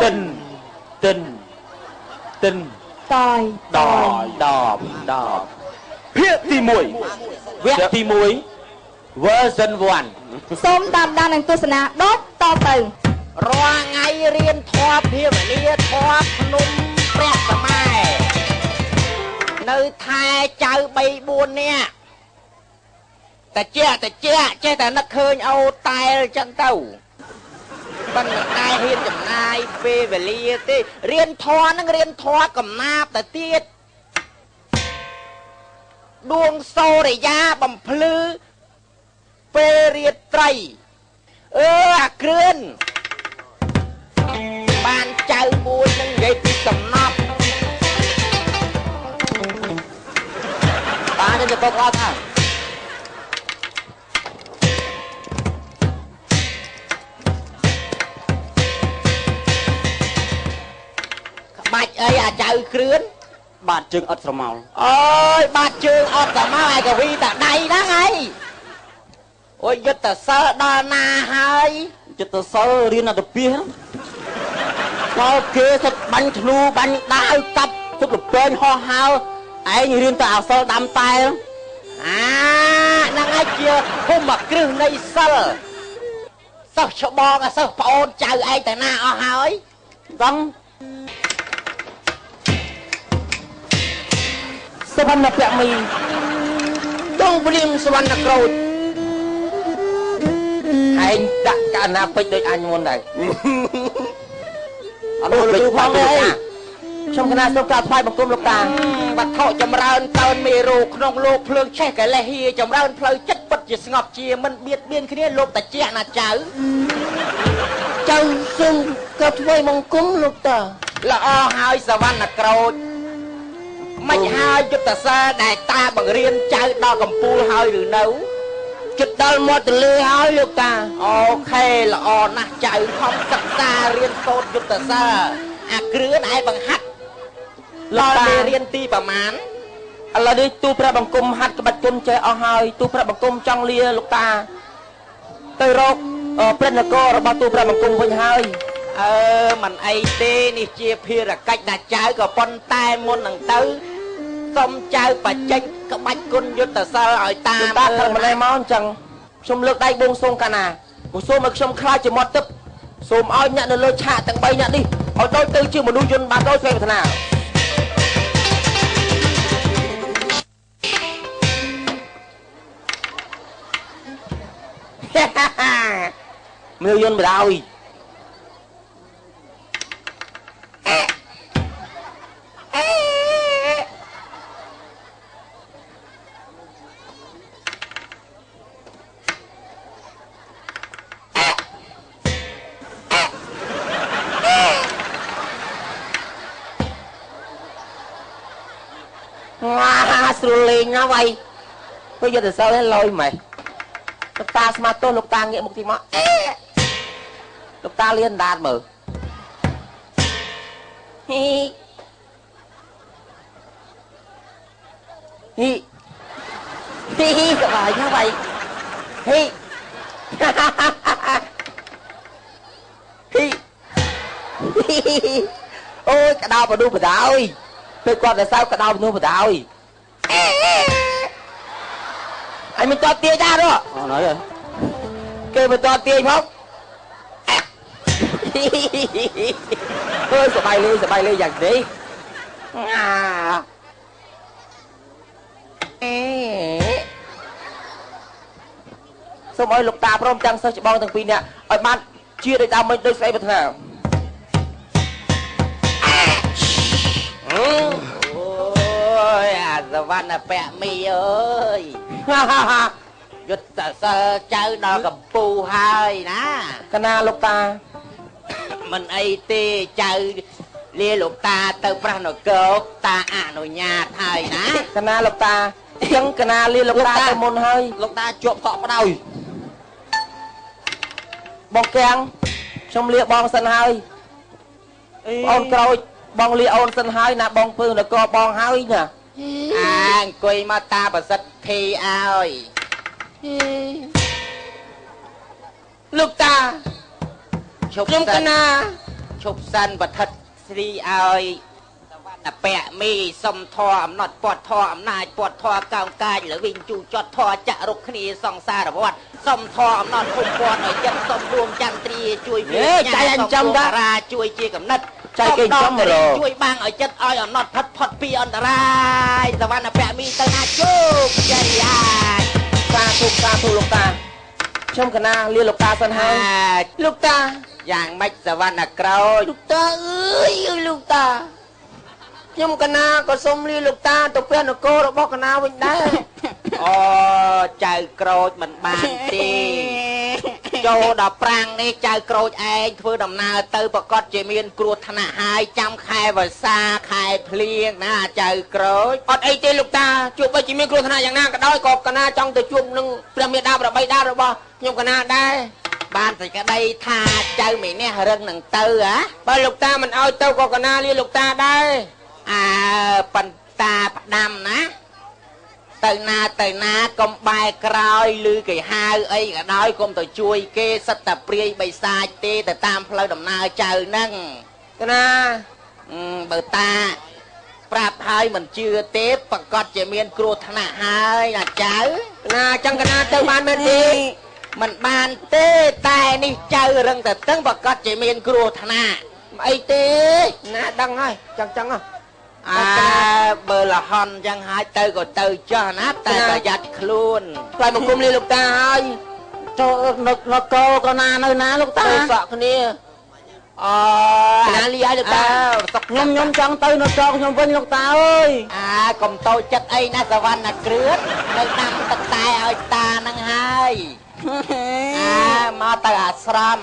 តិនតយដបភាគទី1វគ្គទី1 version 1សូមតាមដាននិងទស្សនាដូចតទៅរាល់ថ្ងៃរៀនធម៌ភាវនាធម៌ភ្នំព្រះសម័យនៅថែចៅ3 4នាក់តាជាចេះតែនឹកឃើញអូតែលចឹងទៅប៉ុន្តែហ៊ានចំណាយពេលវេលាទេរៀនធម៌នឹងរៀនធម៌កំណាប់ទៅទៀតដួងសូរិយាបំភ្លឺពេលរាត្រីអាគ្រឿនបានចៅមួយនឹងនិយាយពីសំណប់បានទៅពុកអត់ថាបាច់អីអាចៅគ្រឿនបាត់ជើងអត់ស្រមោលអូយបាត់ជើងអត់ស្រមោលឯកវីតាដៃហ្នឹងឯងអូយយុទ្ធសិលដល់ណាហើយយុទ្ធសិលរៀនអត់ទៅពីដល់គេសិតបាញ់ធ្នូបាញ់ដាវកាប់ទុកលពេញហោះហើឯងរៀនតែអសិលដាំតែហ្នឹងឯងជាភូមិគ្រឹះនៃសិលសិស្សច្បងសិស្សប្អូនចៅឯងតាណាអស់ហើយដឹងសវណ្ណពមីដងព្រាមសវណ្ណក្រូចឯងដាក់កណ្ណាពេជ្រដូចអញមុនដែរអត់ដូចផងទេខ្ញុំគណៈសូមក្រាបថ្វាយបង្គំលោកតាវត្ថុចម្រើនតើនមេរោក្នុងលោកភ្លើងឆេះកលេសហៀចម្រើនផ្លូវចិត្តពិតជាស្ងប់ជាមិនបៀតបៀនគ្នាលោកតាជាណាចៅសូមក្រាបថ្វាយបង្គំលោកតាល្អហើយសវណ្ណក្រូចមិនហើយយុទ្ធសាស្ត្រដែលតាបង្រៀនចៅដល់កំពូលហើយឬនៅចិត្តដល់មាត់ទន្លេហើយលោកតាអូខេល្អណាស់ចៅខំសិក្សារៀនសូត្រយុទ្ធសាស្ត្រអាគ្រឿនឯងបង្ហាត់លោកតារៀនទីប្រមាណឥឡូវនេះទូព្រះបង្គំហាត់ក្បាច់គុណចេះអស់ហើយទូព្រះបង្គំចង់លាលោកតាទៅរកព្រះនគររបស់ទូព្រះបង្គំវិញហើយមិនអីទេនេះជាភារកិច្ចណាចៅក៏ប៉ុន្តែមុននឹងទៅសុំចៅបច្ចេកក្បាច់គុណយុទ្ធសិលឲ្យតាមើលម្លេះមកអញ្ចឹងខ្ញុំលើកដៃបួងសួងកាលណាខ្ញុំសូមឲ្យខ្ញុំខ្លាចជាមាត់ទឹកសូមឲ្យអ្នកនៅលើឆាកទាំង3អ្នកនេះឲ្យដូចទៅជាមនុស្សយន្តបានដោយស្វែងប្រាថ្នាមនុស្សយន្តបដ ாய் ស្រួលលេងណាស់វ៉ៃពេលយកទៅសិលឲ្យលយម៉េចលោកតាស្មាតទោះលោកតាងាកមុខទីមកលោកតាលៀនដាតមើលហ៊ីក៏បាយណាស់វ៉ៃហ៊ីអូយកដោបនោះបដ ாய் ពេលគាត់ទៅសើកដោបនោះបដ ாய் អញមិនតតទាយដែរអូណយគេមិនតតទាយផងអើយសបាយលេយ៉ាងនេះសូមឲ្យលោកតាព្រមទាំងសិស្សច្បងទាំងពីរនាក់ឲ្យបានជាដោយដើមមិនដូចស្អីប្រាថ្នាអូយអាសវណ្ណពមីអើយយុទ្ធសិលចៅដល់កំពូហើយណាកណាលោកតាមិនអីទេចៅលាលោកតាទៅប្រះនគរតាអនុញ្ញាតហើយណាកណាលោកតាអញ្ចឹងកណាលាលោកតាទៅមុនហើយលោកតាជាប់សក់ផ្ដោយបងកាំងខ្ញុំលាបងសិនហើយអូនក្រូចបងលាអូនសិនហើយណាបងពើនគរបងហើយណាអង្គុយមកតាប្រសិទ្ធធីឲ្យលោកតាខ្ញុំកណា ឈប់សិនប្រថិតស្រីឲ្យសវណ្ណពៈមីសុំធរអំណត់ពត់ធរអំណាចពត់ធរកោងកាចលវិញជូចត់ធរចាក់រុកគ្នាសង្សារវត្តសុំធរអំណត់គុំពត់ឲ្យចិត្តសុំរួមចន្ទ្រាជួយព្រាចអញ្ចឹងតារាជួយជាកំណត់ចៃគេចំរជួយបាំងឲ្យចិត្តឲ្យអំណត់ផុតពីអន្តរាយសវណ្ណពៈមីទៅណាជោគជ័យហើយសាធុលោកតាខ្ញុំកណាលាលោកតាសិនហើយលោកតាយ៉ាងម៉េចសវណ្ណក្រោចលោកតាអើយលោកតាខ្ញុំកណាក៏សូមលាលោកតាទៅព្រះនគររបស់កណាវិញដែរអូចៅក្រូចមិនបានទេចូលដល់ប្រាំងនេះចៅក្រូចឯងធ្វើដំណើរទៅប្រកាសជាមានគ្រោះថ្នាក់ហើយចាំខែវស្សាខែភ្លៀងណាចៅក្រូចអត់អីទេលោកតាជួបបីជាមានគ្រោះថ្នាក់យ៉ាងណាក៏ដោយក៏កណាចង់ទៅជួបនឹងព្រះមេដាប្របីតារបស់ខ្ញុំកណាដែរបានសេចក្តីថាចៅមីនេះរឹងនឹងទៅហ៎បើលោកតាមិនអោយទៅក៏កណាលាលោកតាដែរប៉ុន្តែផ្ដាំណាទៅណាកុំបែកក្រោយឬគេហៅអីក៏ដោយកុំទៅជួយគេសិតតែព្រាយបិសាចទេទៅតាមផ្លូវដំណើរចៅហ្នឹងកណាបើតាប្រាប់ហើយមិនជឿទេប្រកាសជាមានគ្រោះថ្នាក់ហើយណាចៅណាចឹងកណាទៅបានមែនទេមិនបានទេតែនេះចៅរឹងតែតឹងប្រកាសជាមានគ្រោះថ្នាក់អីទេណាដឹងហើយចឹងបើលហន់ចឹងហើយទៅក៏ទៅចោះណាតែប្រយ័ត្នខ្លួនថ្លៃបង្គំលាលោកតាហើយចូលនឹកកោក៏ណានៅណាលោកតាសក់គ្នាណាលីឲ្យលោកតាខ្ញុំចង់ទៅនៅកោខ្ញុំវិញលោកតាអើយកុំតូចចិត្តអីណាសវណ្ណគ្រឿននៅតាមទឹកតែឲ្យតាហ្នឹងហើយមកទៅអាស្រម